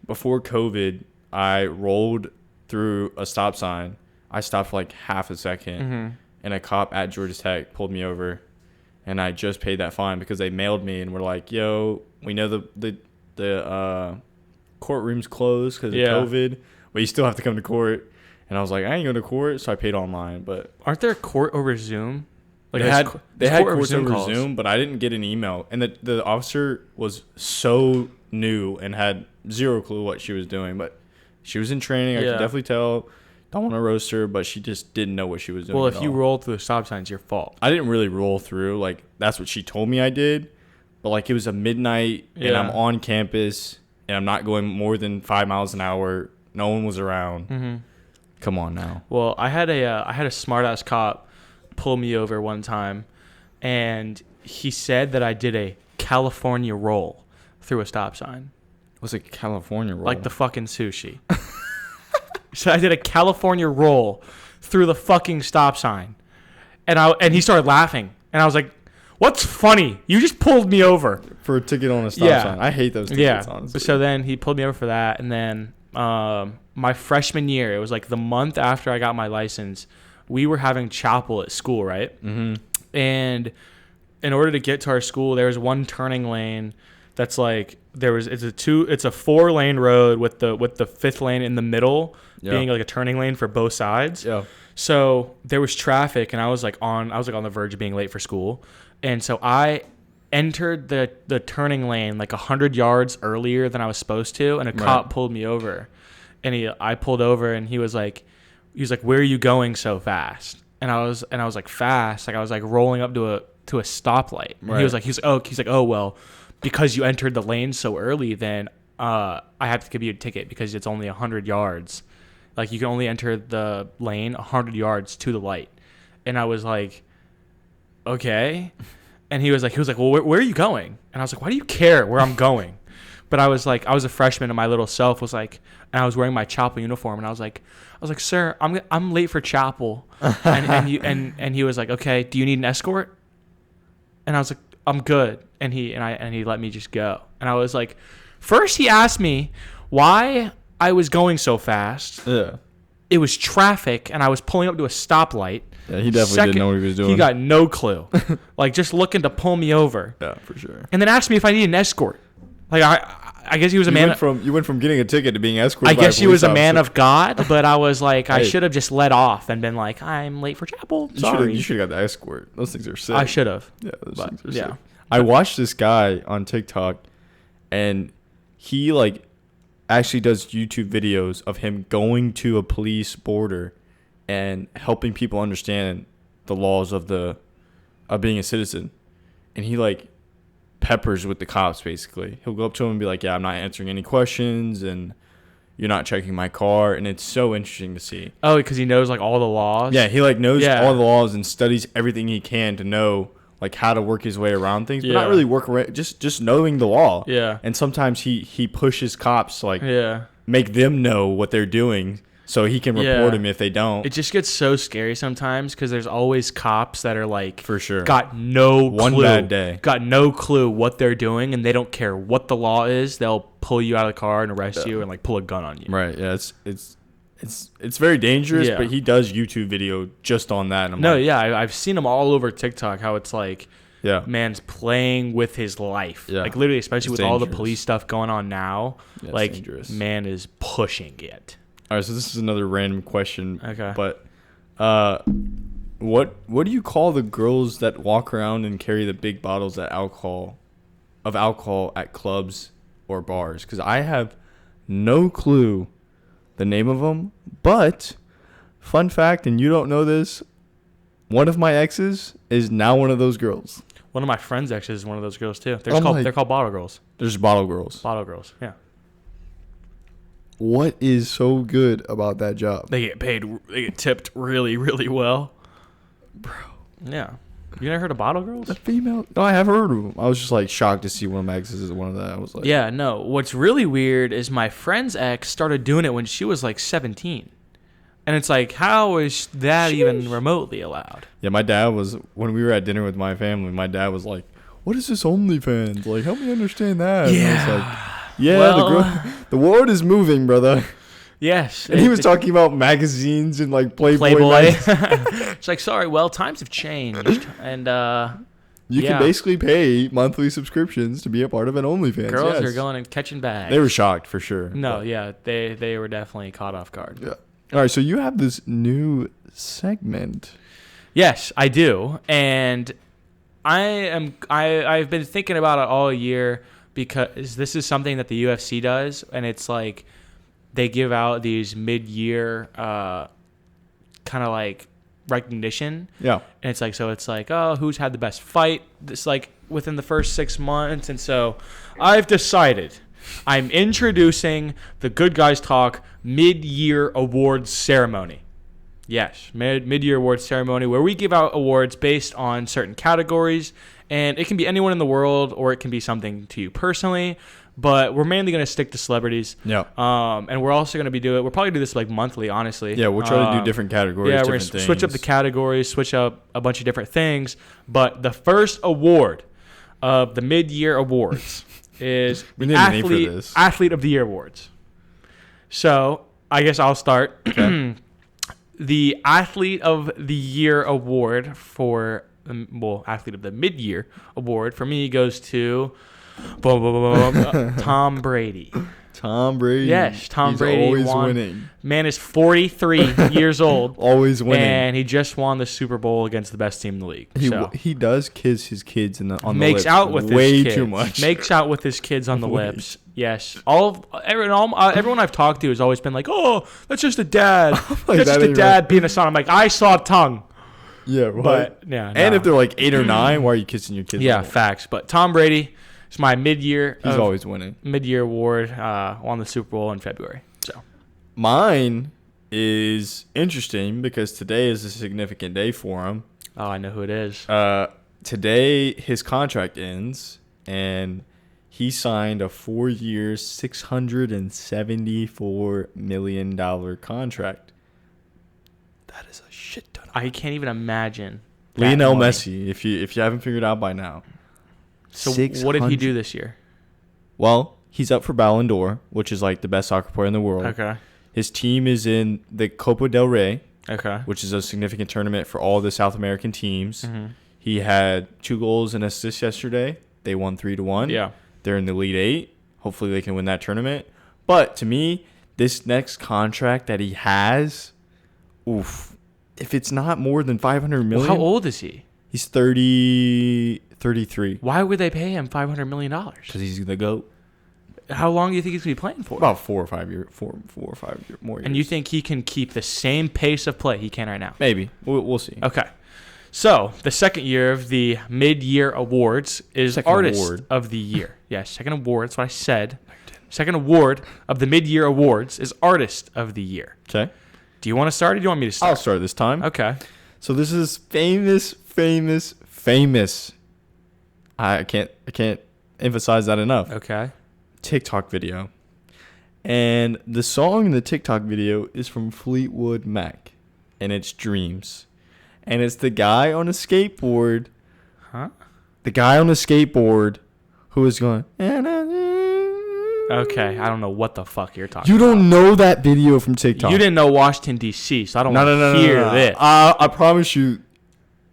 before COVID. I rolled through a stop sign. I stopped for like half a second, and a cop at Georgia Tech pulled me over, and I just paid that fine because they mailed me and were like, "Yo, we know the courtroom's closed because of COVID, but you still have to come to court." And I was like, I ain't going to court, so I paid online. But aren't there court over Zoom? Like they had courts over Zoom, but I didn't get an email. And the officer was so new and had zero clue what she was doing. But she was in training. I could definitely tell. Don't want to roast her, but she just didn't know what she was doing. Well, if you rolled through the stop sign, it's your fault. I didn't really roll through. Like, that's what she told me I did. But, like, it was a midnight, and I'm on campus, and I'm not going more than 5 miles an hour. No one was around. Come on now. Well, I had a smart ass cop pull me over one time, and he said that I did a California roll through a stop sign. What's a California roll? Like the fucking sushi. So I did a California roll through the fucking stop sign, and he started laughing, and I was like, "What's funny? You just pulled me over for a ticket on a stop sign." I hate those tickets. Honestly. So then he pulled me over for that, and then. My freshman year, it was like the month after I got my license, we were having chapel at school, right? And in order to get to our school, there was one turning lane that's like it's a 4-lane road with the 5th lane in the middle being like a turning lane for both sides. Yeah. So there was traffic, and I was like on the verge of being late for school, and so I entered the turning lane like 100 yards earlier than I was supposed to, and a cop pulled me over, and I pulled over, and he was like, "Where are you going so fast?" And I was like, fast, like I was like rolling up to a stoplight. Right. He was like, oh well, because you entered the lane so early, then I have to give you a ticket because it's only 100 yards. Like, you can only enter the lane 100 yards to the light. And I was like, okay. And he was like, well, where are you going? And I was like, why do you care where I'm going? But I was a freshman, and my little self was like, and I was wearing my chapel uniform, and I was like, sir, I'm late for chapel. And he was like, okay, do you need an escort? And I was like, I'm good. And he let me just go. And I was like, first he asked me why I was going so fast. Yeah. It was traffic, and I was pulling up to a stoplight. Yeah, he definitely didn't know what he was doing. He got no clue. Like, just looking to pull me over. Yeah, for sure. And then asked me if I needed an escort. Like, I guess he was a man. You went from getting a ticket to being escorted. I guess he was a man of God, but I was like, I should have just let off and been like, I'm late for chapel. Sorry. You should have got the escort. Those things are sick. I should have. Yeah, those things are sick. I watched this guy on TikTok, and he like actually does YouTube videos of him going to a police border and helping people understand the laws of being a citizen. And he like peppers with the cops, basically. He'll go up to him and be like, yeah, I'm not answering any questions, and you're not checking my car. And it's so interesting to see. Oh, because he knows like all the laws? Yeah, he like knows all the laws and studies everything he can to know like how to work his way around things, but not really work around, just knowing the law. Yeah. And sometimes he pushes cops to like make them know what they're doing so he can report them if they don't. It just gets so scary sometimes because there's always cops that are like, for sure, got no clue. One bad day. Got no clue what they're doing, and they don't care what the law is. They'll pull you out of the car and arrest you and like pull a gun on you. Right. Yeah. It's very dangerous, but he does YouTube video just on that. And I've seen him all over TikTok, how it's like, man's playing with his life. Yeah. Like literally, especially with all the police stuff going on now, like dangerous. Man is pushing it. All right, so this is another random question. Okay. But what do you call the girls that walk around and carry the big bottles of alcohol at clubs or bars? Because I have no clue the name of them, but fun fact, and you don't know this, one of my exes is now one of those girls. One of my friend's exes is one of those girls too. They're called bottle girls. There's bottle girls. Bottle girls, yeah. What is so good about that job? They get tipped really, really well. Bro. Yeah. You never heard of Bottle Girls? The female? No, I have heard of them. I was just like shocked to see one of my exes is one of that. I was like, yeah, no. What's really weird is my friend's ex started doing it when she was like 17. And it's like, how is that even remotely allowed? Yeah, my dad was, when we were at dinner with my family, my dad was like, what is this OnlyFans? Like, help me understand that. Yeah. And I was like, yeah, well, the world is moving, brother. Yes. And he was talking about magazines and like Playboy. It's like, sorry, well, times have changed. And you can basically pay monthly subscriptions to be a part of an OnlyFans. Girls are going and catching bags. They were shocked for sure. No, yeah, they were definitely caught off guard. Yeah. All right, so you have this new segment. Yes, I do. And I've been thinking about it all year because this is something that the UFC does, and it's like they give out these mid-year kind of like recognition. Yeah. And it's like, so it's like, oh, who's had the best fight this like within the first 6 months. And so I've decided I'm introducing the Good Guys Talk mid-year awards ceremony. Yes, mid-year awards ceremony where we give out awards based on certain categories, and it can be anyone in the world or it can be something to you personally, but we're mainly going to stick to celebrities. Yeah. And we're also going to be we'll probably do this like monthly, honestly. Yeah, we'll try to do different categories. Yeah, we're going to switch up the categories, switch up a bunch of different things, but the first award of the mid-year awards is we need a name for this. Athlete of the Year awards. So I guess I'll start. Okay. The Athlete of the Year award for, Athlete of the Mid-Year award for me goes to Tom Brady. Tom Brady. Yes, Tom Brady always won. Winning. Man is 43 years old. Always winning. And he just won the Super Bowl against the best team in the league. He does kiss his kids on the lips. Makes out with way his kids. Too much. Makes out with his kids on the lips. Yes. Everyone I've talked to has always been like, oh, that's just a dad. Like, that's just a dad being a son. I'm like, I saw tongue. Yeah, right. But, yeah. And if they're like 8 or 9, why are you kissing your kids? Yeah, facts. But Tom Brady is my mid-year. He's always winning. Mid-year award. Won the Super Bowl in February. So mine is interesting because today is a significant day for him. Oh, I know who it is. Today his contract ends, and he signed a 4-year, $674 million contract. That is a shit ton. I can't even imagine. Lionel Messi, if you haven't figured out by now. So what did he do this year? Well, he's up for Ballon d'Or, which is like the best soccer player in the world. Okay. His team is in the Copa del Rey. Okay. Which is a significant tournament for all the South American teams. Mm-hmm. He had 2 goals and assists yesterday. They won 3-1. Yeah. They're in the Elite 8. Hopefully they can win that tournament. But to me, this next contract that he has, if it's not more than $500 million. Well, how old is he? He's 33. Why would they pay him $500 million? Because he's the GOAT. How long do you think he's going to be playing for? About 4 or 5 years. 4 or 5 more years. And you think he can keep the same pace of play he can right now? Maybe. We'll see. Okay. So, the second year of the mid-year awards is Artist of the Year. Yes, second award. That's what I said. Second award of the mid-year awards is Artist of the Year. Okay. Do you want to start or do you want me to start? I'll start this time. Okay. So this is famous. I can't emphasize that enough. Okay. TikTok video. And the song in the TikTok video is from Fleetwood Mac. And it's Dreams. And it's the guy on a skateboard. Huh? The guy on a skateboard who is going. Okay, I don't know what the fuck you're talking about. You about. don't know that video from TikTok. You didn't know Washington, D.C., so I don't want to hear this. I promise you,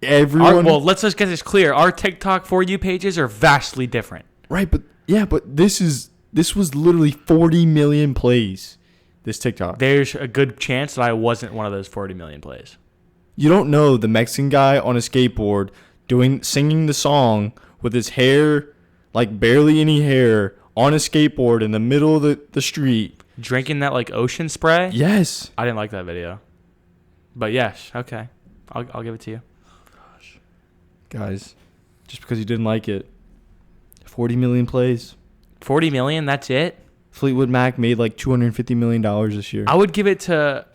everyone. Well, let's just get this clear. Our TikTok For You pages are vastly different. Right, but this was literally 40 million plays, this TikTok. There's a good chance that I wasn't one of those 40 million plays. You don't know the Mexican guy on a skateboard singing the song with his hair, like barely any hair, on a skateboard in the middle of the street. Drinking that like ocean spray? Yes. I didn't like that video. But yes, okay. I'll give it to you. Gosh. Guys, just because you didn't like it, 40 million plays. 40 million, that's it? Fleetwood Mac made like $250 million this year. I would give it to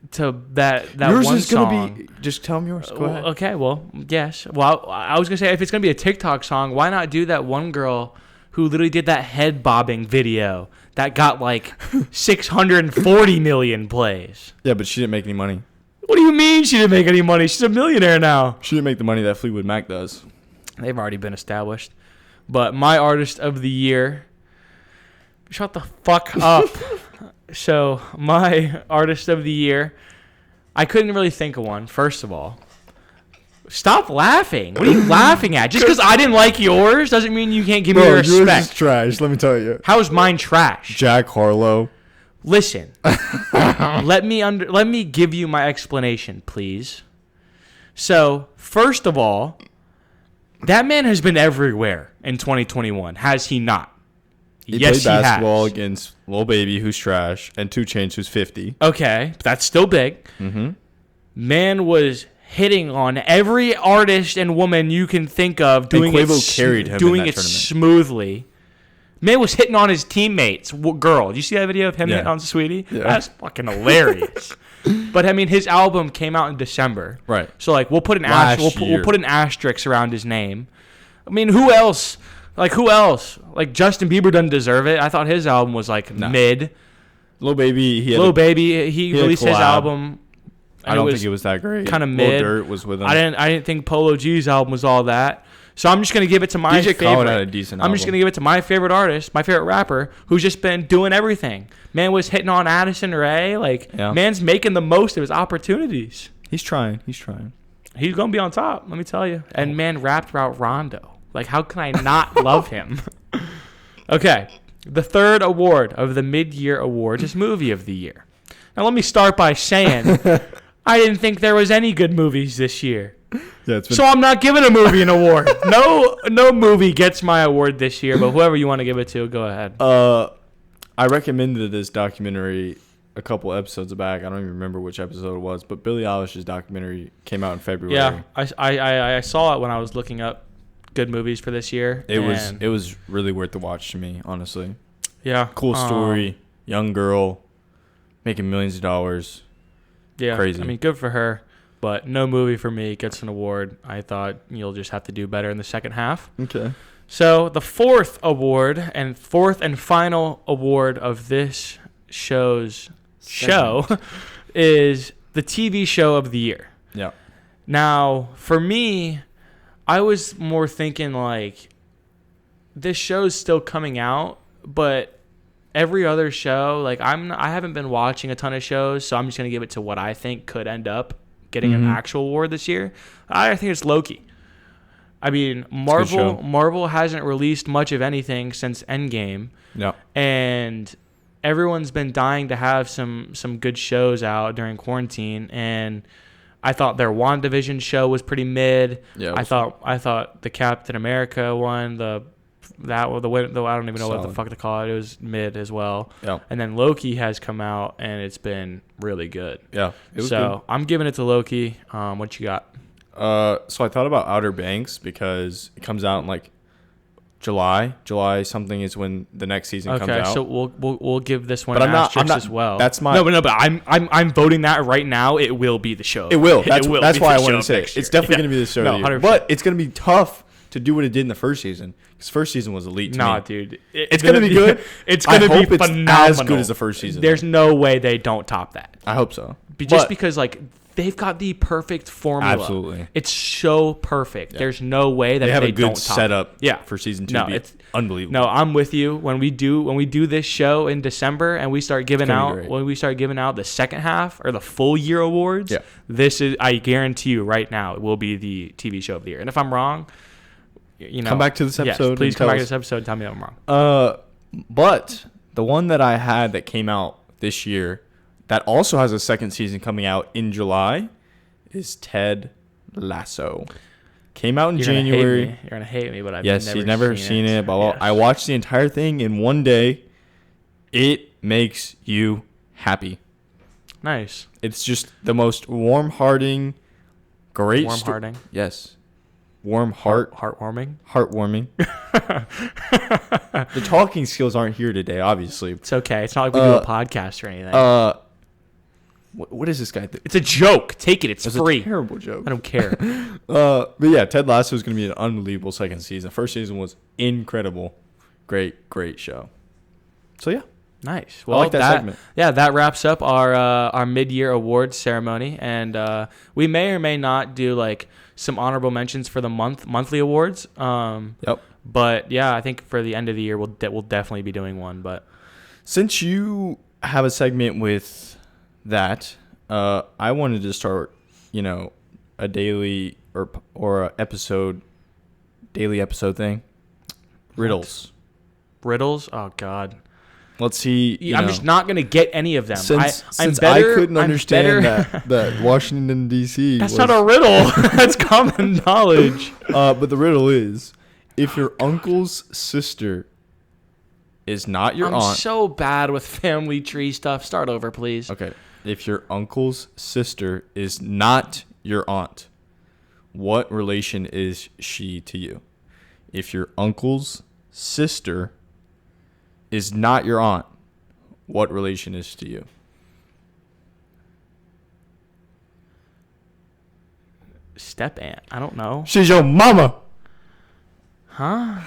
that yours one is song. gonna be. Just tell me yours. Go ahead. Okay, well, yes. Well, I was gonna say if it's gonna be a TikTok song, why not do that one girl who literally did that head bobbing video that got like 640 million plays? Yeah, but she didn't make any money. What do you mean she didn't make any money? She's a millionaire now. She didn't make the money that Fleetwood Mac does. They've already been established. But my artist of the year. Shut the fuck up. So my artist of the year, I couldn't really think of one. First of all, stop laughing. What are you laughing at? Just because I didn't like yours doesn't mean you can't give me respect. Yours is trash. Let me tell you. How's mine trash? Jack Harlow. Listen, let me give you my explanation, please. So first of all, that man has been everywhere in 2021, has he not? He played basketball against Lil Baby, who's trash, and 2 Chainz, who's 50. Okay, but that's still big. Mm-hmm. Man was hitting on every artist and woman you can think of, doing carried him doing in that it tournament. smoothly. Man was hitting on his teammates. Girl, did you see that video of him hitting on Sweetie? Yeah. That's fucking hilarious. But I mean, his album came out in December, right? So like, we'll put an asterisk around his name. I mean, who else? Like, who else? Like, Justin Bieber doesn't deserve it. I thought his album was, like, mid. Lil Baby, he released his album. I don't think it was that great. Kind of mid. Lil Durk was with him. I didn't think Polo G's album was all that. So I'm just going to give it to my favorite. DJ Khaled had a decent album. I'm just going to give it to my favorite artist, my favorite rapper, who's just been doing everything. Man was hitting on Addison Rae. Like, man's making the most of his opportunities. He's trying. He's going to be on top, let me tell you. And man rapped about Rondo. Like, how can I not love him? Okay, the third award of the mid-year awards is Movie of the Year. Now, let me start by saying I didn't think there was any good movies this year. Yeah, so I'm not giving a movie an award. No movie gets my award this year, but whoever you want to give it to, go ahead. I recommended this documentary a couple episodes back. I don't even remember which episode it was, but Billie Eilish's documentary came out in February. Yeah, I saw it when I was looking up good movies for this year. It was really worth the watch to me, honestly. Yeah. Cool story. Young girl making millions of dollars. Yeah. Crazy. I mean, good for her, but no movie for me gets an award. I thought you'll just have to do better in the second half. Okay. So the fourth and final award of this show is the TV show of the year. Yeah. Now, for me, I was more thinking like this show's still coming out, but every other show, like I haven't been watching a ton of shows, so I'm just gonna give it to what I think could end up getting an actual award this year. I think it's Loki. I mean, Marvel hasn't released much of anything since Endgame. Yeah. And everyone's been dying to have some good shows out during quarantine, and I thought their WandaVision show was pretty mid. Yeah, I thought the Captain America one, I don't even know what the fuck to call it. It was mid as well. Yeah. And then Loki has come out and it's been really good. Yeah. It was good. I'm giving it to Loki. What you got? So I thought about Outer Banks because it comes out in like July something is when the next season comes out. Okay, so we'll give this one an asterisk as well. That's my but I'm voting that right now. It will be the show. It will. That's why I want to say it. It's definitely going to be the show. No, but it's going to be tough to do what it did in the first season because first season was elite. Dude, it's going to be good. It's going to be phenomenal. As good as the first season. There's no way they don't top that. I hope so. Because like they've got the perfect formula. Absolutely. It's so perfect. Yeah. There's no way that they have a good setup for season 2. It's unbelievable. No, I'm with you. When we do this show in December and we start giving out the second half or the full year awards, I guarantee you right now it will be the TV show of the year. And if I'm wrong, come back to this episode. Yes, please come back to this episode and tell me I'm wrong. But the one that I had that came out this year that also has a second season coming out in July is Ted Lasso. Came out in January. You're gonna hate me, but I've never seen it. Yes. I watched the entire thing in one day. It makes you happy. Nice. It's just the most warm-hearting, great. Warm-hearting. Yes. Heartwarming. The talking skills aren't here today, obviously. It's okay. It's not like we do a podcast or anything. What is this guy? It's a joke. Take it. It's free. A terrible joke. I don't care. But yeah, Ted Lasso is going to be an unbelievable second season. First season was incredible. Great show. So yeah. Nice. Well, I like that segment. Yeah, that wraps up our mid-year awards ceremony, and we may or may not do like some honorable mentions for the monthly awards. Yep. But yeah, I think for the end of the year, we'll definitely be doing one. But since you have a segment with that, I wanted to start, a daily or a daily episode thing. Riddles. Riddles? Oh God. Let's see. I'm just not gonna get any of them. Since I couldn't understand that Washington D.C. That's not a riddle. That's common knowledge. But the riddle is, if your uncle's sister is not your aunt. I'm so bad with family tree stuff. Start over, please. Okay. If your uncle's sister is not your aunt, what relation is she to you? If your uncle's sister is not your aunt, what relation is to you? Step aunt. I don't know. She's your mama. Huh?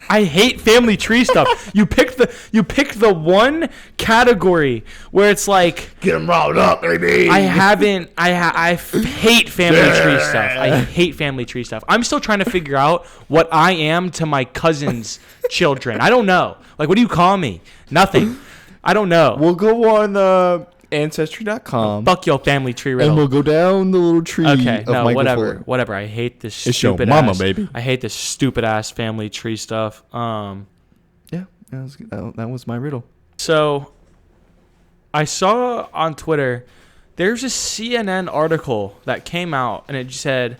I hate family tree stuff. You picked the one category where it's like, get them riled up, baby. I hate family tree stuff. I hate family tree stuff. I'm still trying to figure out what I am to my cousin's children. I don't know. Like, what do you call me? Nothing. I don't know. We'll go on Ancestry.com. Fuck your family tree riddle. And we'll go down the little tree. Okay, of no, Michael whatever. I hate this it's stupid your mama, ass, baby. I hate this stupid ass family tree stuff. Yeah, that was my riddle. So, I saw on Twitter, there's a CNN article that came out, and it said,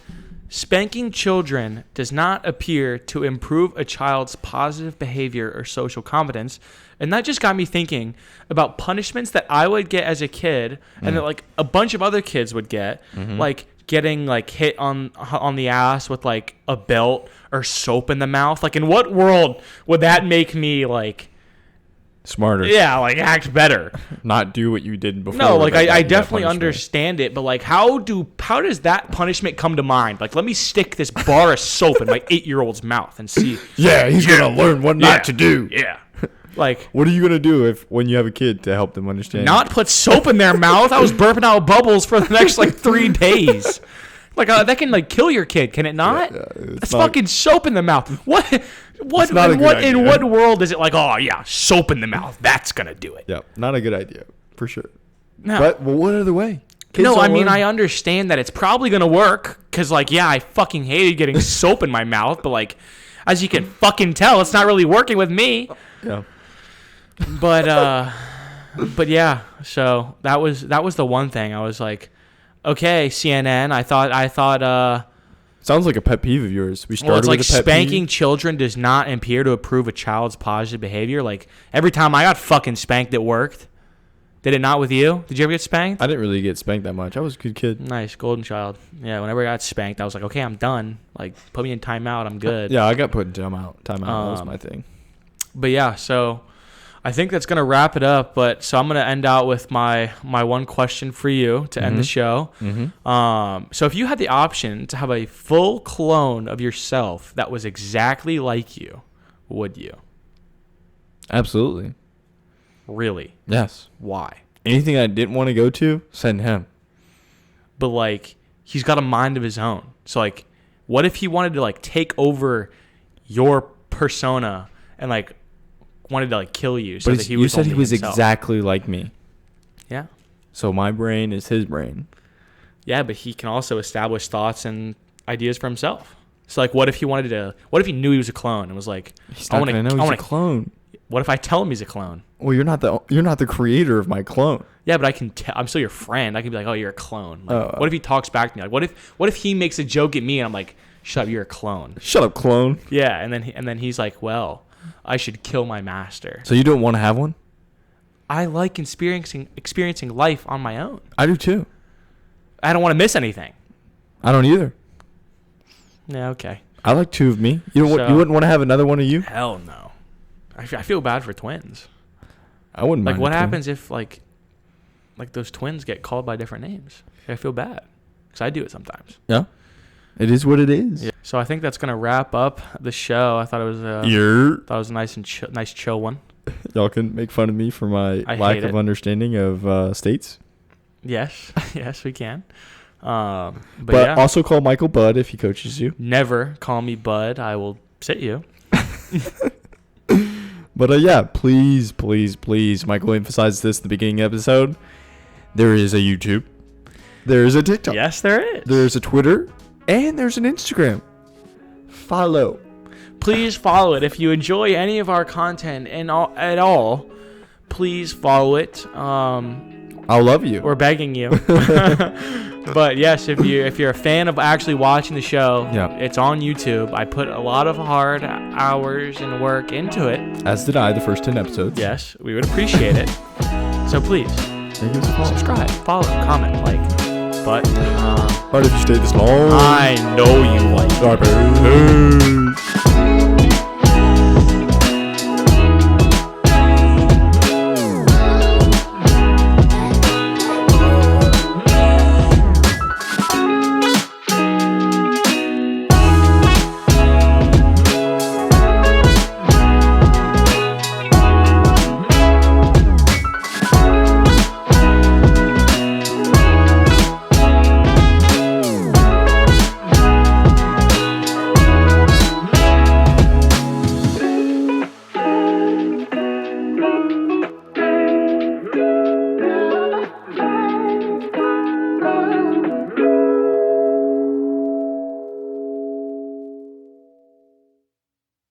spanking children does not appear to improve a child's positive behavior or social competence. And that just got me thinking about punishments that I would get as a kid and that like a bunch of other kids would get, like getting like hit on the ass with like a belt or soap in the mouth. Like, in what world would that make me like smarter? Yeah, like act better. Not do what you did before. No, like I definitely understand it, but like how does that punishment come to mind? Like, let me stick this bar of soap in my 8-year-old's mouth and see. Yeah, he's gonna learn what not to do. Yeah. Like, what are you gonna do when you have a kid to help them understand? Not put soap in their mouth. I was burping out bubbles for the next like 3 days. Like, that can like kill your kid, can it not? Yeah, it's fucking soap in the mouth. What in what world is it like? Oh yeah, soap in the mouth. That's gonna do it. Yeah, not a good idea for sure. No. But what other way? No, I mean, I understand that it's probably gonna work because like, yeah, I fucking hated getting soap in my mouth, but like, as you can fucking tell, it's not really working with me. Yeah. But yeah, so that was the one thing I was like, okay, CNN. I thought. Sounds like a pet peeve of yours. We started it's like with a pet spanking peeve. Children does not appear to improve a child's positive behavior. Like, every time I got fucking spanked, it worked. Did it not with you? Did you ever get spanked? I didn't really get spanked that much. I was a good kid. Nice, golden child. Yeah, whenever I got spanked, I was like, okay, I'm done. Like, put me in timeout. I'm good. Yeah, I got put in timeout. That was my thing. But yeah, so I think that's going to wrap it up. But so I'm going to end out with my one question for you to end the show. So if you had the option to have a full clone of yourself that was exactly like you, would you? Absolutely. Really? Yes. Why? Anything I didn't want to go to, send him. But like, he's got a mind of his own. So like, what if he wanted to like take over your persona and like wanted to like kill you? So but that he was you said he was himself. Exactly like me. Yeah. So my brain is his brain. Yeah, but he can also establish thoughts and ideas for himself. So like, what if he knew he was a clone and was like, he's not gonna know he's a clone. What if I tell him he's a clone? Well, you're not the creator of my clone. Yeah, but I can I'm still your friend. I can be like, oh, you're a clone. Like, what if he talks back to me? Like, what if he makes a joke at me and I'm like, shut up, you're a clone. Shut up, clone. Yeah, and then he's like, well, I should kill my master. So you don't want to have one? I like experiencing life on my own. I do too. I don't want to miss anything. I don't either. Yeah, okay. I like 2 of me. You wouldn't want to have another one of you? Hell no. I feel bad for twins. I wouldn't mind. Like, what happens if like like those twins get called by different names. I feel bad because I do it sometimes. Yeah, it is what it is. Yeah. So I think that's gonna wrap up the show. I thought it was a nice and nice chill one. Y'all can make fun of me for my lack of understanding of states. Yes, yes, we can. But yeah. Also call Michael Bud if he coaches you. Never call me Bud. I will sit you. But yeah, please, Michael emphasized this at the beginning of the episode. There is a YouTube. There is a TikTok. Yes, there is. There's a Twitter. And there's an Instagram. Follow. Please follow it. If you enjoy any of our content at all, please follow it. I'll love you. We're begging you. But yes, if you're a fan of actually watching the show, it's on YouTube. I put a lot of hard hours and work into it. As did I, the first 10 episodes. Yes, we would appreciate it. So please, subscribe, follow, comment, like. But why did you stay this long? I know you like. Peace.